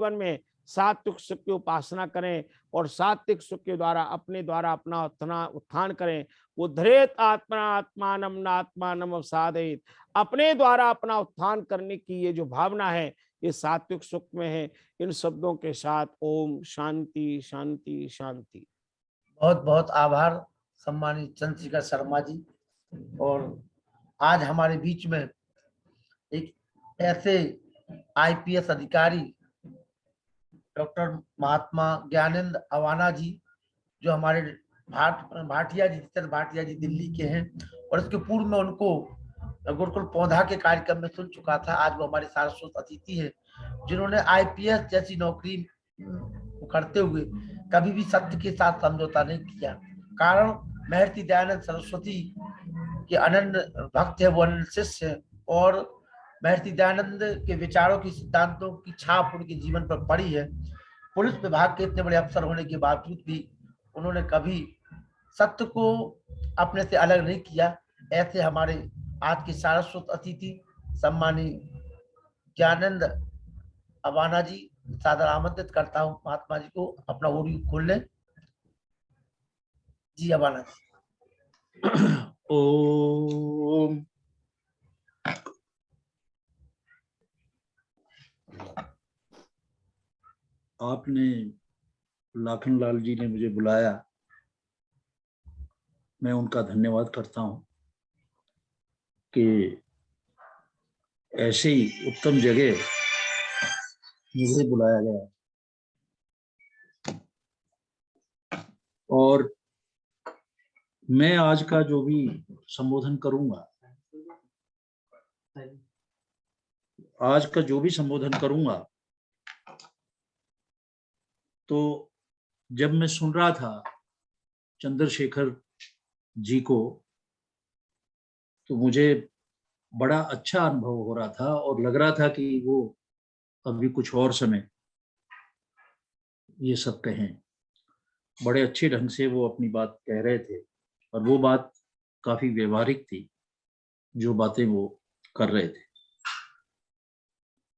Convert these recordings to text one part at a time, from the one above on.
जीवन में सात्विक सुख की उपासना करें और सात्विक सुख के द्वारा अपने द्वारा अपना उत्थान करें। उद्धरेत आत्मा आत्मानम नात्मानम अवसादयेत, अपने द्वारा अपना उत्थान करने की ये जो भावना है ये सात्विक सुख में है। इन शब्दों के साथ ओम शांति शांति शांति। बहुत बहुत आभार सम्मानित चंद्रशेखर शर्मा जी। और आज हमारे बीच में एक ऐसे आईपीएस अधिकारी डॉक्टर महात्मा ज्ञानेंद्र अवाना जी, जो हमारे भाटिया जी दिल्ली के हैं, और इसके पूर्व में उनको गुरुकुल पौधा के कार्यक्रम में सुन चुका था। आज वो हमारे सारस्वत अतिथि है, जिन्होंने आईपीएस जैसी नौकरी करते हुए कभी भी सत्य के साथ समझौता नहीं किया। कारण महर्षि दयानंद सरस्वती के अनन्य भक्त है, वो अनन्य शिष्य है, और महर्षि दयानंद के विचारों की सिद्धांतों की छाप उनके जीवन पर पड़ी है। पुलिस विभाग के इतने बड़े अफसर होने के बावजूद भी उन्होंने कभी सत्य को अपने से अलग नहीं किया। ऐसे हमारे आज के सारस्वत अतिथि सम्मानीय ज्ञानेंद्र अवाना जी, सादर आमंत्रित करता हूँ महात्मा जी को अपना ऑडियो खोल लें। जी अवाना जी। ओम। आपने लाखन लाल जी ने मुझे बुलाया, मैं उनका धन्यवाद करता हूं कि ऐसी उत्तम जगह मुझे बुलाया गया। और मैं आज का जो भी संबोधन करूंगा, तो जब मैं सुन रहा था चंद्रशेखर जी को, तो मुझे बड़ा अच्छा अनुभव हो रहा था और लग रहा था कि वो अभी कुछ और समय ये सब कहें। बड़े अच्छे ढंग से वो अपनी बात कह रहे थे और वो बात काफी व्यवहारिक थी, जो बातें वो कर रहे थे,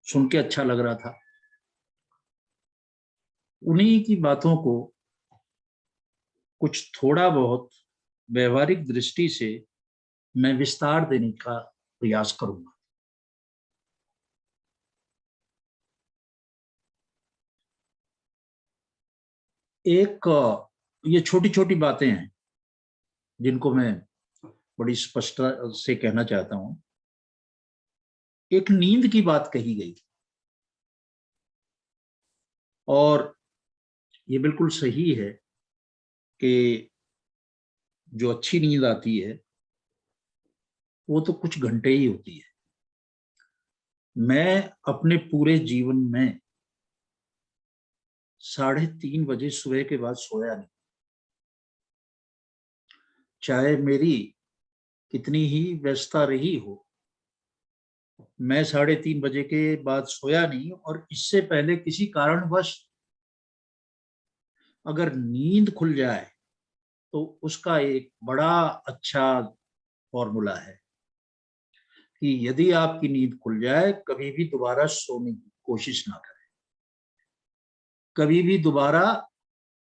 सुन के अच्छा लग रहा था। उन्हीं की बातों को कुछ थोड़ा बहुत व्यवहारिक दृष्टि से मैं विस्तार देने का प्रयास करूंगा। एक ये छोटी छोटी बातें हैं जिनको मैं बड़ी स्पष्टता से कहना चाहता हूं। एक नींद की बात कही गई और ये बिल्कुल सही है कि जो अच्छी नींद आती है वो तो कुछ घंटे ही होती है। मैं अपने पूरे जीवन में 3:30 बजे सुबह के बाद सोया नहीं, चाहे मेरी कितनी ही व्यस्तता रही हो। मैं 3:30 बजे के बाद सोया नहीं, और इससे पहले किसी कारणवश अगर नींद खुल जाए तो उसका एक बड़ा अच्छा फॉर्मूला है कि यदि आपकी नींद खुल जाए, कभी भी दोबारा सोने की कोशिश ना करें, कभी भी दोबारा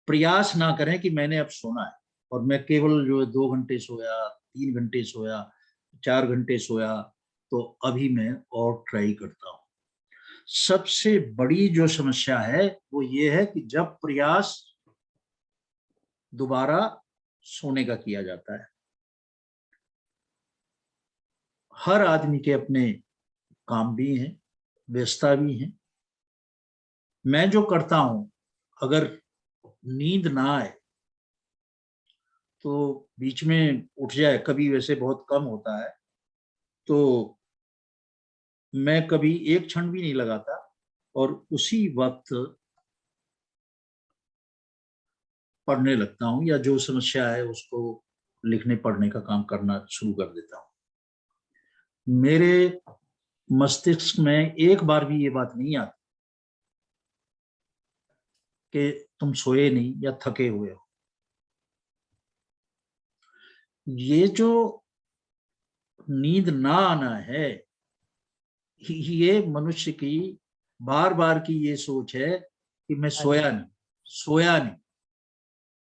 प्रयास ना करें कि मैंने अब सोना है और मैं केवल जो है 2 घंटे सोया, 3 घंटे सोया, 4 घंटे सोया, तो अभी मैं और ट्राई करता हूं। सबसे बड़ी जो समस्या है वो ये है कि जब प्रयास दोबारा सोने का किया जाता है। हर आदमी के अपने काम भी हैं, व्यस्तता भी हैं। मैं जो करता हूं, अगर नींद ना आए तो बीच में उठ जाए, कभी वैसे बहुत कम होता है, तो मैं कभी एक क्षण भी नहीं लगाता और उसी वक्त पढ़ने लगता हूं, या जो समस्या है उसको लिखने पढ़ने का काम करना शुरू कर देता हूं। मेरे मस्तिष्क में एक बार भी ये बात नहीं आती कि तुम सोए नहीं या थके हुए हो। ये जो नींद ना आना है, ये मनुष्य की बार बार की ये सोच है कि मैं सोया नहीं, सोया नहीं,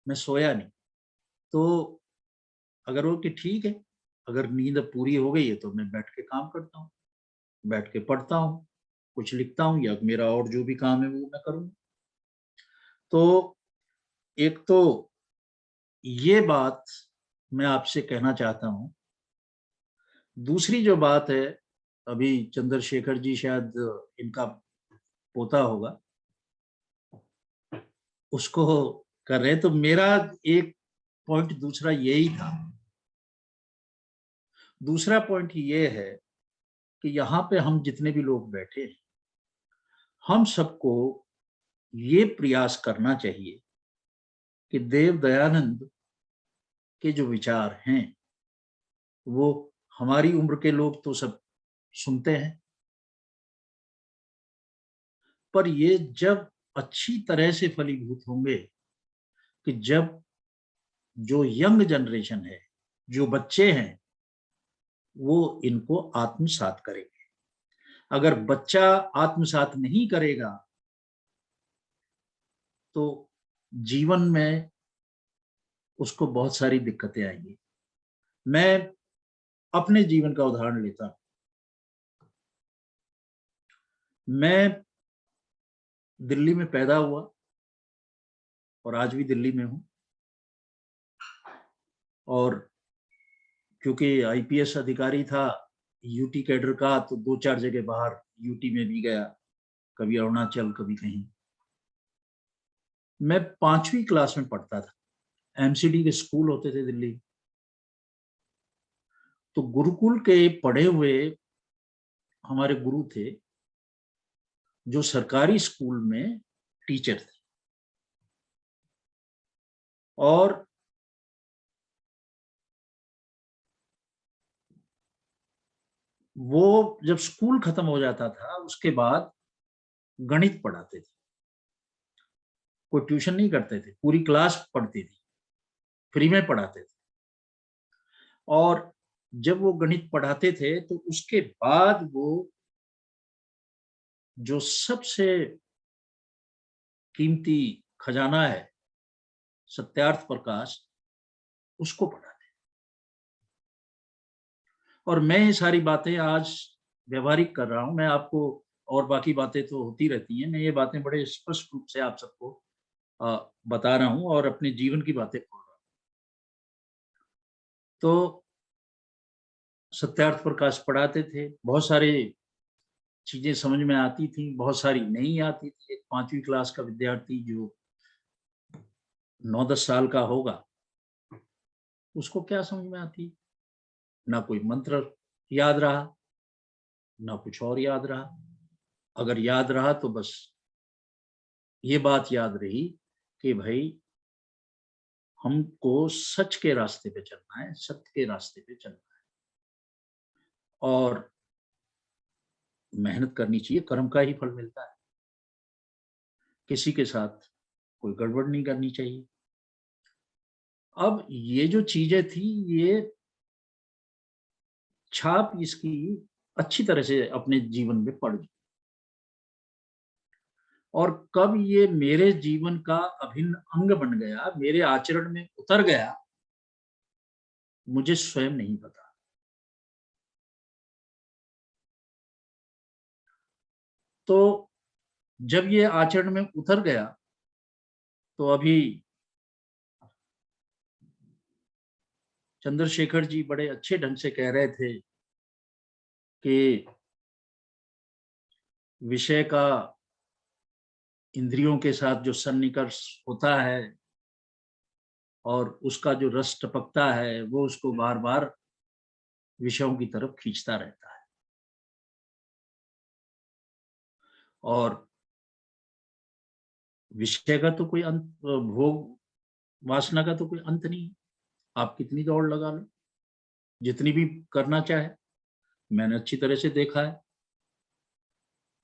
मैं सोया नहीं। तो अगर वो कि ठीक है, अगर नींद अब पूरी हो गई है तो मैं बैठ के काम करता हूँ, बैठ के पढ़ता हूँ, कुछ लिखता हूँ, या मेरा और जो भी काम है वो मैं करूँगा। तो एक तो ये बात मैं आपसे कहना चाहता हूँ। दूसरी जो बात है, अभी चंद्रशेखर जी शायद इनका पोता होगा, उसको कर रहे हैं, तो मेरा एक पॉइंट दूसरा यही था। दूसरा पॉइंट ये है कि यहाँ पे हम जितने भी लोग बैठे हैं, हम सबको ये प्रयास करना चाहिए कि देव दयानंद के जो विचार हैं वो हमारी उम्र के लोग तो सब सुनते हैं, पर ये जब अच्छी तरह से फलीभूत होंगे कि जब जो यंग जनरेशन है, जो बच्चे हैं, वो इनको आत्मसात करेंगे। अगर बच्चा आत्मसात नहीं करेगा तो जीवन में उसको बहुत सारी दिक्कतें आएंगी। मैं अपने जीवन का उदाहरण लेता हूं। मैं दिल्ली में पैदा हुआ और आज भी दिल्ली में हूं, और क्योंकि आईपीएस अधिकारी था यूटी कैडर का, तो 2-4 जगह बाहर यूटी में भी गया, कभी अरुणाचल, कभी कहीं। मैं 5वीं क्लास में पढ़ता था, एमसीडी के स्कूल होते थे दिल्ली, तो गुरुकुल के पढ़े हुए हमारे गुरु थे जो सरकारी स्कूल में टीचर थे, और वो जब स्कूल खत्म हो जाता था उसके बाद गणित पढ़ाते थे। कोई ट्यूशन नहीं करते थे, पूरी क्लास पढ़ती थी, फ्री में पढ़ाते थे। और जब वो गणित पढ़ाते थे तो उसके बाद वो जो सबसे कीमती खजाना है सत्यार्थ प्रकाश, उसको पढ़ाते। और मैं ये सारी बातें आज व्यवहारिक कर रहा हूं, मैं आपको, और बाकी बातें तो होती रहती हैं, मैं ये बातें बड़े स्पष्ट रूप से आप सबको बता रहा हूं और अपने जीवन की बातें बोल रहा हूं। तो सत्यार्थ प्रकाश पढ़ाते थे, बहुत सारी चीजें समझ में आती थी, बहुत सारी नहीं आती थी। एक 5वीं क्लास का विद्यार्थी जो 9-10 साल का होगा, उसको क्या समझ में आती? ना कोई मंत्र याद रहा, ना कुछ और याद रहा। अगर याद रहा तो बस ये बात याद रही कि भाई हमको सच के रास्ते पे चलना है, सत्य के रास्ते पे चलना है, और मेहनत करनी चाहिए, कर्म का ही फल मिलता है। किसी के साथ कोई गड़बड़ नहीं करनी चाहिए। अब ये जो चीजें थी, ये छाप इसकी अच्छी तरह से अपने जीवन में पड़ गई, और कब ये मेरे जीवन का अभिन्न अंग बन गया, मेरे आचरण में उतर गया, मुझे स्वयं नहीं पता। तो जब ये आचरण में उतर गया तो अभी चंद्रशेखर जी बड़े अच्छे ढंग से कह रहे थे कि विषय का इंद्रियों के साथ जो सन्निकर्ष होता है और उसका जो रस टपकता है, वो उसको बार बार विषयों की तरफ खींचता रहता है, और विषय का तो कोई अंत, भोग वासना का तो कोई अंत नहीं। आप कितनी दौड़ लगा लो, जितनी भी करना चाहे, मैंने अच्छी तरह से देखा है।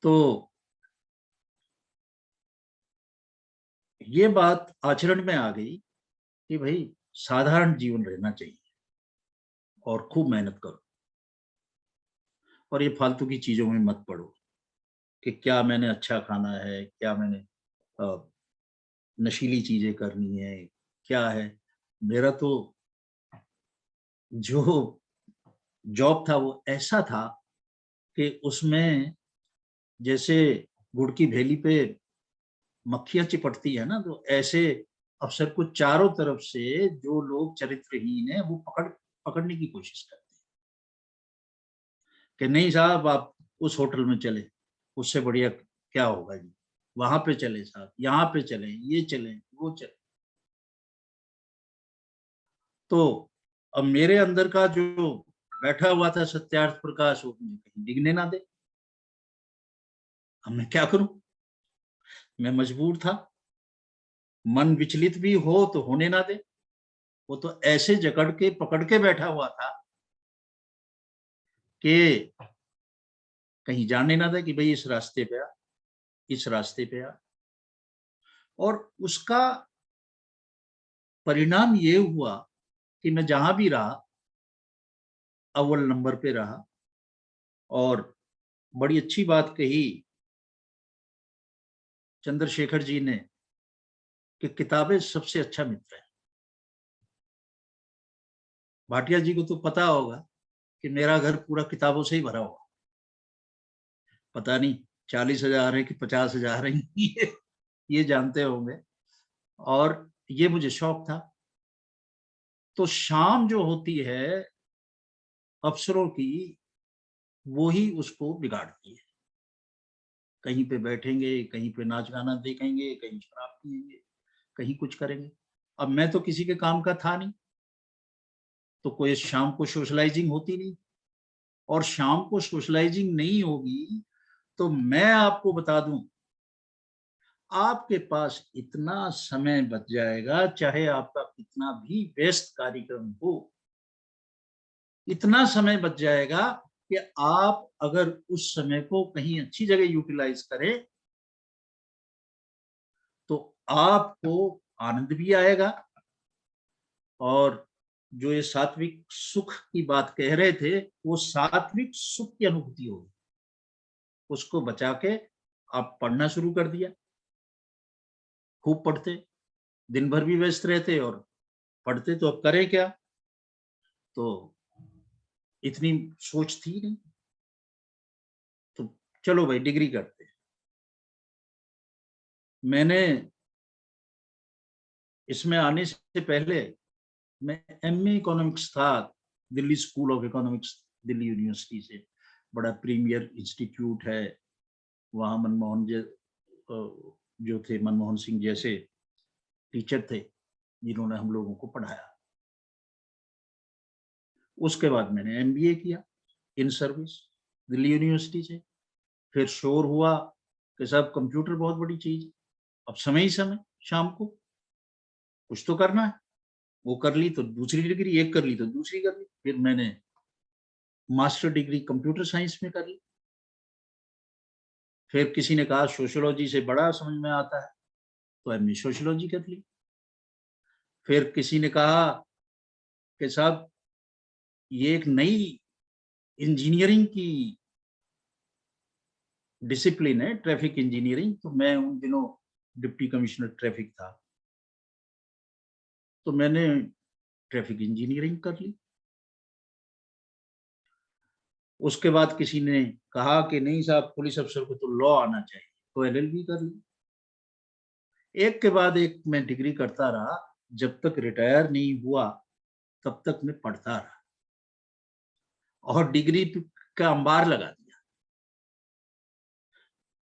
तो ये बात आचरण में आ गई कि भाई साधारण जीवन रहना चाहिए और खूब मेहनत करो, और ये फालतू की चीजों में मत पड़ो। कि क्या मैंने अच्छा खाना है, क्या मैंने नशीली चीजें करनी है, क्या है। मेरा तो जो जॉब था वो ऐसा था कि उसमें जैसे गुड़ की भेली पे मक्खियां चिपटती है ना, तो ऐसे अफसर को चारों तरफ से जो लोग चरित्रहीन है वो पकड़ने की कोशिश करते हैं कि नहीं साहब आप उस होटल में चले, उससे बढ़िया क्या होगा जी, वहां पे चले साहब, यहाँ पे चले, ये चले, वो चले। तो अब मेरे अंदर का जो बैठा हुआ था सत्यार्थ प्रकाश, वो मुझे कहीं दिखने ना दे। अब मैं क्या करूं, मैं मजबूर था। मन विचलित भी हो तो होने ना दे। वो तो ऐसे जकड़ के पकड़ के बैठा हुआ था कि कहीं जाने ना दे कि भाई इस रास्ते पे आ, इस रास्ते पे आ। और उसका परिणाम ये हुआ कि मैं जहां भी रहा अव्वल नंबर पे रहा। और बड़ी अच्छी बात कही चंद्रशेखर जी ने कि किताबें सबसे अच्छा मित्र है। भाटिया जी को तो पता होगा कि मेरा घर पूरा किताबों से ही भरा हुआ, पता नहीं 40,000 है कि 50,000 है, ये जानते होंगे। और ये मुझे शौक था। तो शाम जो होती है अफसरों की, वो ही उसको बिगाड़ती है। कहीं पे बैठेंगे, कहीं पे नाच गाना देखेंगे, कहीं शराब पिएंगे, कहीं कुछ करेंगे। अब मैं तो किसी के काम का था नहीं, तो कोई शाम को सोशलाइजिंग होती नहीं। और शाम को सोशलाइजिंग नहीं होगी तो मैं आपको बता दूं, आपके पास इतना समय बच जाएगा, चाहे आपका कितना भी व्यस्त कार्यक्रम हो, इतना समय बच जाएगा कि आप अगर उस समय को कहीं अच्छी जगह यूटिलाइज करें तो आपको आनंद भी आएगा। और जो ये सात्विक सुख की बात कह रहे थे, वो सात्विक सुख की अनुभूति होगी। उसको बचा के आप पढ़ना शुरू कर दिया, खूब पढ़ते, दिन भर भी व्यस्त रहते और पढ़ते। तो अब करें क्या, तो इतनी सोच थी नहीं, तो चलो भाई डिग्री करते। मैंने इसमें आने से पहले मैं एमए इकोनॉमिक्स था Delhi school of economics, Delhi university से। बड़ा प्रीमियर इंस्टीट्यूट है वहाँ। मनमोहन जो थे, मनमोहन सिंह जैसे टीचर थे जिन्होंने हम लोगों को पढ़ाया। उसके बाद मैंने एमबीए किया इन सर्विस दिल्ली यूनिवर्सिटी से। फिर शोर हुआ कि साहब कंप्यूटर बहुत बड़ी चीज है, अब समय ही समय, शाम को कुछ तो करना है। वो कर ली तो दूसरी डिग्री, एक कर ली तो दूसरी कर ली। फिर मैंने मास्टर डिग्री कंप्यूटर साइंस में कर ली। फिर किसी ने कहा सोशियोलॉजी से बड़ा समझ में आता है, तो एमए सोशियोलॉजी कर ली। फिर किसी ने कहा कि साहब ये एक नई इंजीनियरिंग की डिसिप्लिन है, ट्रैफिक इंजीनियरिंग। तो मैं उन दिनों डिप्टी कमिश्नर ट्रैफिक था, तो मैंने ट्रैफिक इंजीनियरिंग कर ली। उसके बाद किसी ने कहा कि नहीं साहब पुलिस अफसर को तो लॉ आना चाहिए, तो एलएलबी कर ली। एक के बाद एक मैं डिग्री करता रहा। जब तक रिटायर नहीं हुआ तब तक मैं पढ़ता रहा और डिग्री का अंबार लगा दिया।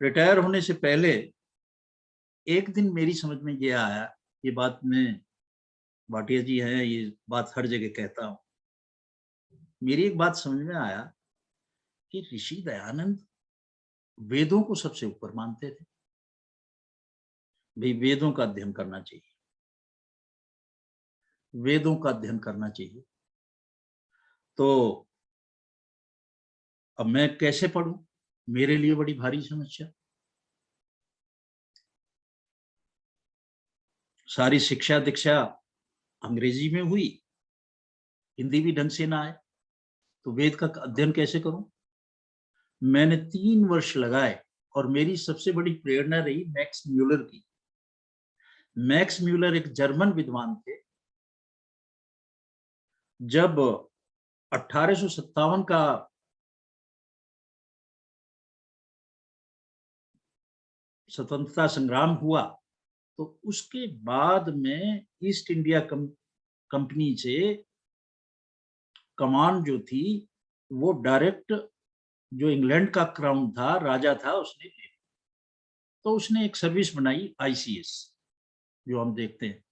रिटायर होने से पहले एक दिन मेरी समझ में ये आया, ये बात मैं, भाटिया जी हैं, ये बात हर जगह कहता हूँ। मेरी एक बात समझ में आया कि ऋषि दयानंद वेदों को सबसे ऊपर मानते थे। भाई वेदों का अध्ययन करना चाहिए, वेदों का अध्ययन करना चाहिए। तो अब मैं कैसे पढूं, मेरे लिए बड़ी भारी समस्या। सारी शिक्षा दीक्षा अंग्रेजी में हुई, हिंदी भी ढंग से ना आए, तो वेद का अध्ययन कैसे करूं। मैंने 3 वर्ष लगाए और मेरी सबसे बड़ी प्रेरणा रही मैक्स म्यूलर की। मैक्स म्यूलर एक जर्मन विद्वान थे। जब 1857 का स्वतंत्रता संग्राम हुआ तो उसके बाद में ईस्ट इंडिया कंपनी से कमान जो थी वो डायरेक्ट जो इंग्लैंड का क्राउन था, राजा था, उसने ले। तो उसने एक सर्विस बनाई आईसीएस, जो हम देखते हैं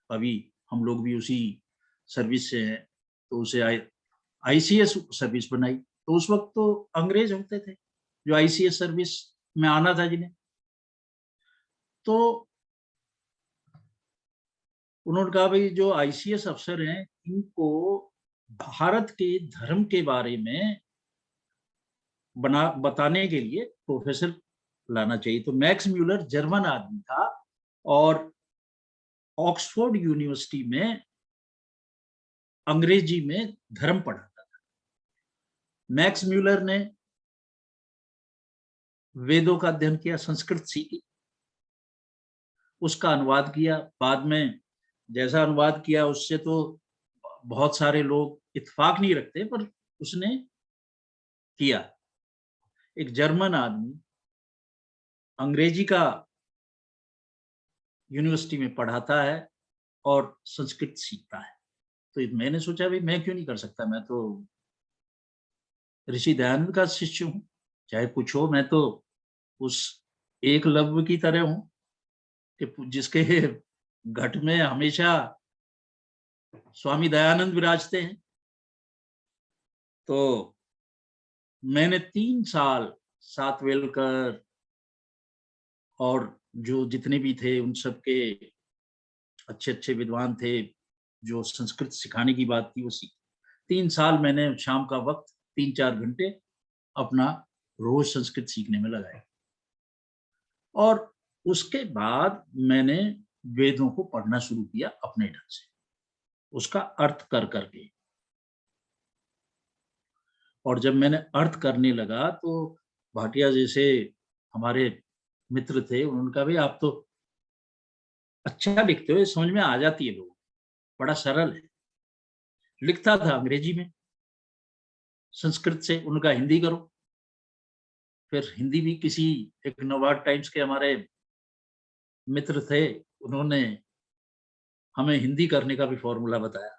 अभी, हम लोग भी उसी सर्विस से हैं। तो उसे आईसीएस सर्विस बनाई। तो उस वक्त तो अंग्रेज होते थे जो आईसीएस सर्विस में आना था जिन्हें। तो उन्होंने कहा भाई जो आईसीएस अफसर हैं इनको भारत के धर्म के बारे में बताने के लिए प्रोफेसर लाना चाहिए। तो मैक्स म्यूलर जर्मन आदमी था और ऑक्सफोर्ड यूनिवर्सिटी में अंग्रेजी में धर्म पढ़ाता था। मैक्स म्यूलर ने वेदों का अध्ययन किया, संस्कृत सीखी, उसका अनुवाद किया। बाद में जैसा अनुवाद किया उससे तो बहुत सारे लोग इत्तेफाक नहीं रखते, पर उसने किया। एक जर्मन आदमी अंग्रेजी का यूनिवर्सिटी में पढ़ाता है और संस्कृत सीखता है। तो मैंने सोचा भाई मैं क्यों नहीं कर सकता, मैं तो ऋषि दयानंद का शिष्य हूँ, चाहे कुछ हो। मैं तो उस एकलव्य की तरह हूँ कि जिसके घट में हमेशा स्वामी दयानंद विराजते हैं। तो मैंने 3 साल सातवेलकर और जो जितने भी थे उन सब के अच्छे अच्छे विद्वान थे जो संस्कृत सिखाने की बात थी वो सीखी। 3 साल मैंने शाम का वक्त 3-4 घंटे अपना रोज संस्कृत सीखने में लगाया। और उसके बाद मैंने वेदों को पढ़ना शुरू किया अपने ढंग से, उसका अर्थ कर करके। और जब मैंने अर्थ करने लगा तो भाटिया जैसे हमारे मित्र थे, उन्होंने कहा भाई आप तो अच्छा लिखते हो, समझ में आ जाती है लोगों, बड़ा सरल है। लिखता था अंग्रेजी में, संस्कृत से उनका हिंदी करो। फिर हिंदी भी किसी एक नवभारत टाइम्स के हमारे मित्र थे, उन्होंने हमें हिंदी करने का भी फॉर्मूला बताया।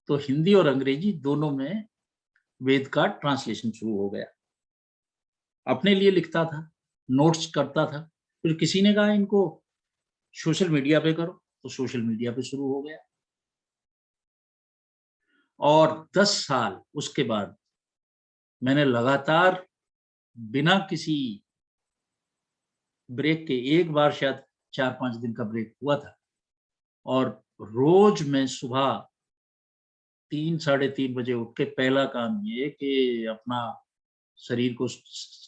तो हिंदी और अंग्रेजी दोनों में वेद का ट्रांसलेशन शुरू हो गया। अपने लिए लिखता था, नोट्स करता था। फिर किसी ने कहा इनको सोशल मीडिया पे करो, तो सोशल मीडिया पे शुरू हो गया। और 10 साल उसके बाद मैंने लगातार बिना किसी ब्रेक के, एक बार शायद 4-5 दिन का ब्रेक हुआ था, और रोज मैं सुबह 3-3:30 बजे उठ के पहला काम ये कि अपना शरीर को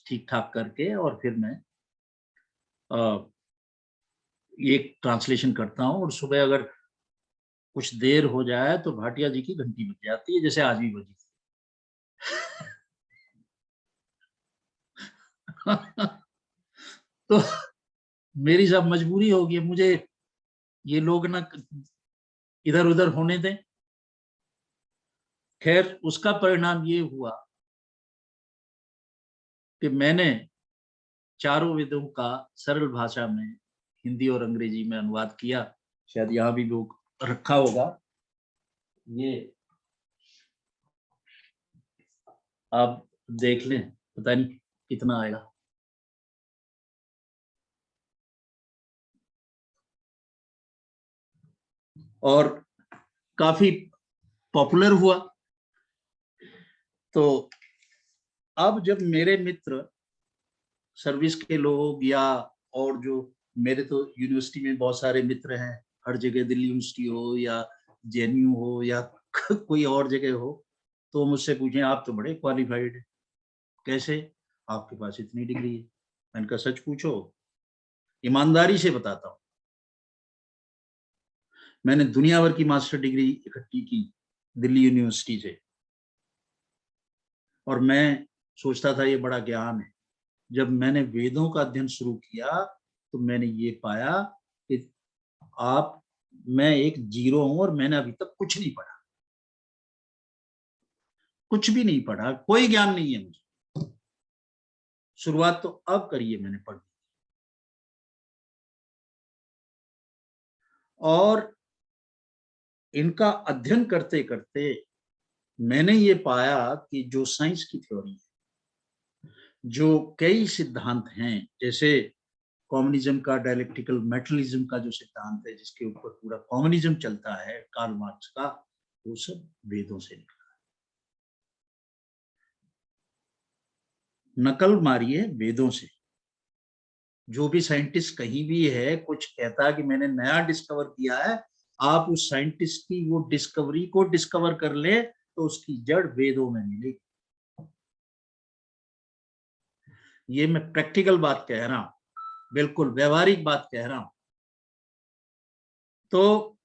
ठीक ठाक करके और फिर मैं एक ट्रांसलेशन करता हूँ। और सुबह अगर कुछ देर हो जाए तो भाटिया जी की घंटी बज जाती है, जैसे आज भी बजी। तो मेरी सब मजबूरी होगी, मुझे ये लोग ना इधर उधर होने दें। खैर उसका परिणाम ये हुआ कि मैंने चारों वेदों का सरल भाषा में हिंदी और अंग्रेजी में अनुवाद किया। शायद यहाँ भी लोग रखा होगा, ये आप देख लें, पता नहीं कितना आएगा। और काफी पॉपुलर हुआ। तो अब जब मेरे मित्र सर्विस के लोग या और जो मेरे तो यूनिवर्सिटी में बहुत सारे मित्र हैं, हर जगह दिल्ली यूनिवर्सिटी हो या जेएनयू हो या कोई और जगह हो, तो मुझसे पूछें आप तो बड़े क्वालिफाइड हैं, कैसे आपके पास इतनी डिग्री है। मैंने कहा सच पूछो, ईमानदारी से बताता हूँ, मैंने दुनिया भर की मास्टर डिग्री इकट्ठी की दिल्ली यूनिवर्सिटी से, और मैं सोचता था ये बड़ा ज्ञान है। जब मैंने वेदों का अध्ययन शुरू किया तो मैंने ये पाया कि मैं एक जीरो हूं और मैंने अभी तक कुछ नहीं पढ़ा, कुछ भी नहीं पढ़ा, कोई ज्ञान नहीं है मुझे। शुरुआत तो अब करी है मैंने पढ़, और इनका अध्ययन करते करते मैंने ये पाया कि जो साइंस की थ्योरी है, जो कई सिद्धांत हैं, जैसे कम्युनिज्म का डायलेक्टिकल मेटलिज्म का जो सिद्धांत है, जिसके ऊपर पूरा कम्युनिज्म चलता है कार्ल मार्क्स का, वो सब वेदों से निकला। नकल मारिए वेदों से। जो भी साइंटिस्ट कहीं भी है कुछ कहता है कि मैंने नया डिस्कवर किया है, आप उस साइंटिस्ट की वो डिस्कवरी को डिस्कवर कर ले तो उसकी जड़ वेदों में मिलेगी। ये मैं प्रैक्टिकल बात कह रहा हूं, बिल्कुल व्यवहारिक बात कह रहा हूं। तो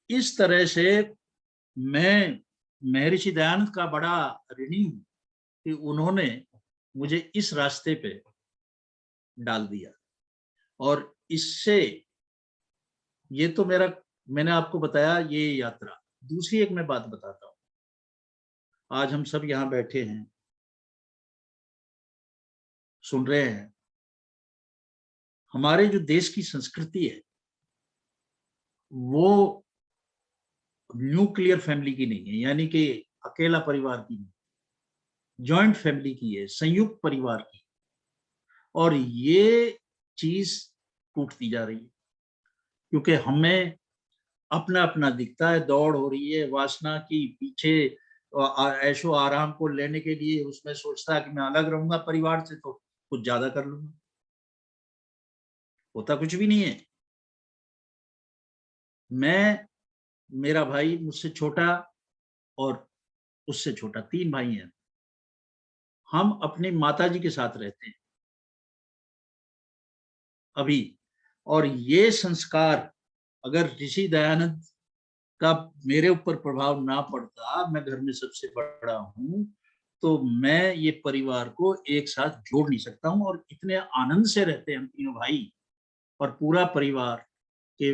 इस तरह से मैं महर्षि दयानंद का बड़ा ऋणी हूं कि उन्होंने मुझे इस रास्ते पे डाल दिया। और इससे ये तो मैंने आपको बताया ये यात्रा। दूसरी एक मैं बात बताता हूं। आज हम सब यहां बैठे हैं, सुन रहे हैं। हमारे जो देश की संस्कृति है वो न्यूक्लियर फैमिली की नहीं है, यानी कि अकेला परिवार की नहीं, जॉइंट फैमिली की है, संयुक्त परिवार की। और ये चीज टूटती जा रही है क्योंकि हमें अपना अपना दिखता है, दौड़ हो रही है वासना की पीछे, ऐशो आराम को लेने के लिए। उसमें सोचता है कि मैं अलग रहूंगा परिवार से तो कुछ ज्यादा कर लूंगा, होता कुछ भी नहीं है। मेरा भाई मुझसे छोटा और उससे छोटा, 3 भाई हैं। हम अपनी माताजी के साथ रहते हैं अभी। और ये संस्कार अगर ऋषि दयानंद का मेरे ऊपर प्रभाव ना पड़ता, मैं घर में सबसे बड़ा हूं, तो मैं ये परिवार को एक साथ जोड़ नहीं सकता हूं। और इतने आनंद से रहते हैं हम तीनों भाई और पूरा परिवार के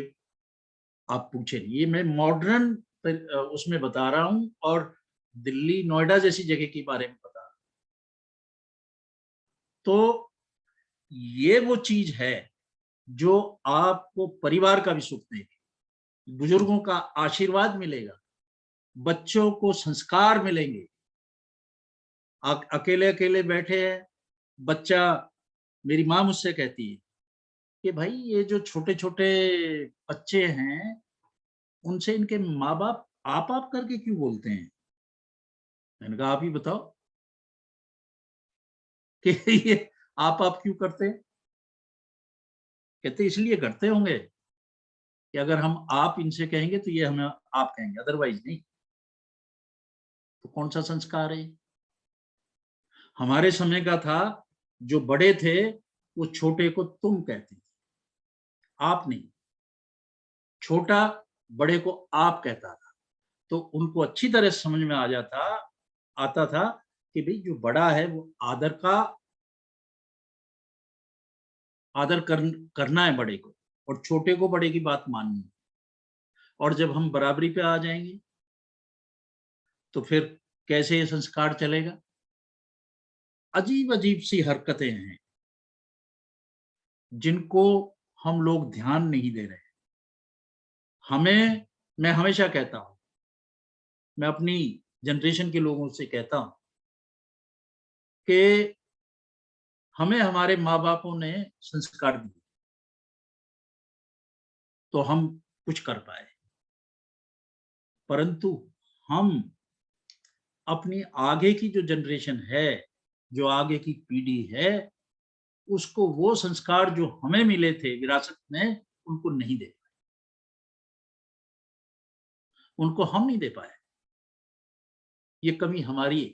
आप पूछे। ये मैं मॉडर्न उसमें बता रहा हूं और दिल्ली नोएडा जैसी जगह के बारे में बता रहा हूं। तो ये वो चीज है जो आपको परिवार का भी सुख देगी, बुजुर्गों का आशीर्वाद मिलेगा, बच्चों को संस्कार मिलेंगे। अकेले अकेले बैठे हैं बच्चा, मेरी माँ मुझसे कहती है कि भाई ये जो छोटे छोटे बच्चे हैं उनसे इनके माँ बाप आप करके क्यों बोलते हैं। मैंने कहा आप ही बताओ कि ये आप क्यों करते हैं। कहते इसलिए करते होंगे कि अगर हम आप इनसे कहेंगे तो ये हमें आप कहेंगे, अदरवाइज नहीं। तो कौन सा संस्कार है। हमारे समय का था जो बड़े थे वो छोटे को तुम कहते थे, आप नहीं। छोटा बड़े को आप कहता था तो उनको अच्छी तरह समझ में आता था कि भाई जो बड़ा है वो करना है बड़े को, और छोटे को बड़े की बात माननी है। और जब हम बराबरी पे आ जाएंगे तो फिर कैसे ये संस्कार चलेगा। अजीब अजीब सी हरकतें हैं जिनको हम लोग ध्यान नहीं दे रहे। मैं हमेशा कहता हूं, मैं अपनी जनरेशन के लोगों से कहता हूं कि हमें हमारे माँ बापों ने संस्कार दिए तो हम कुछ कर पाए, परंतु हम अपनी आगे की जो जनरेशन है, जो आगे की पीढ़ी है, उसको वो संस्कार जो हमें मिले थे विरासत में उनको नहीं दे पाए, उनको हम नहीं दे पाए। ये कमी हमारी है।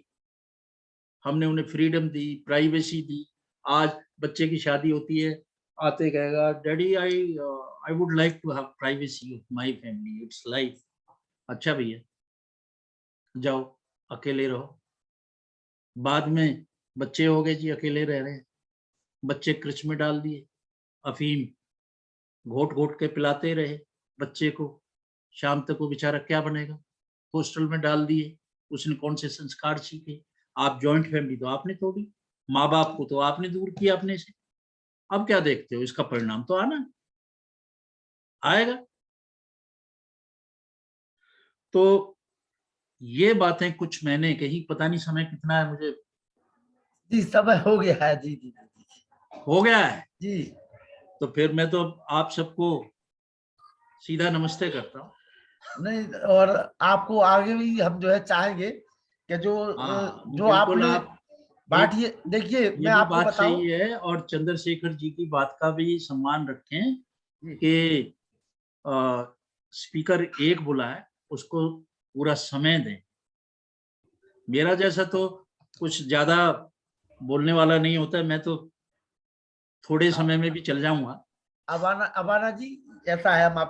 हमने उन्हें फ्रीडम दी, प्राइवेसी दी। आज बच्चे की शादी होती है, आते कहेगा daddy I would like to have privacy of my family, it's life. अच्छा भैया जाओ अकेले रहो। बाद में बच्चे हो गए जी, अकेले रह रहे हैं। बच्चे कृच में डाल दिए, अफीम घोट घोट के पिलाते रहे बच्चे को, शाम तक वो बेचारा क्या बनेगा। हॉस्टल में डाल दिए, उसने कौन से संस्कार सीखे। आप जॉइंट फैमिली तो आपने तोड़ी, माँ बाप को तो आपने दूर किया अपने से। अब क्या देखते हो, इसका परिणाम तो आना आएगा। तो ये बातें कुछ मैंने कही, पता नहीं समय कितना है मुझे। जी समय हो गया है। जी जी हो गया है, जी तो फिर मैं तो आप सबको सीधा नमस्ते करता हूँ। नहीं, और आपको आगे भी हम जो है चाहेंगे कि जो हाँ, जो बिल्कुल। आपने आप बात, एक, ये देखिए ये मैं भी आपको बात बताऊं। सही है, और चंद्रशेखर जी की बात का भी सम्मान रखें जी कि स्पीकर एक बोला है, उसको पूरा समय दें। मेरा जैसा तो कुछ ज्यादा बोलने वाला नहीं होता है, मैं तो थोड़े समय में भी चल जाऊंगा। अबाना जी, ऐसा है, हम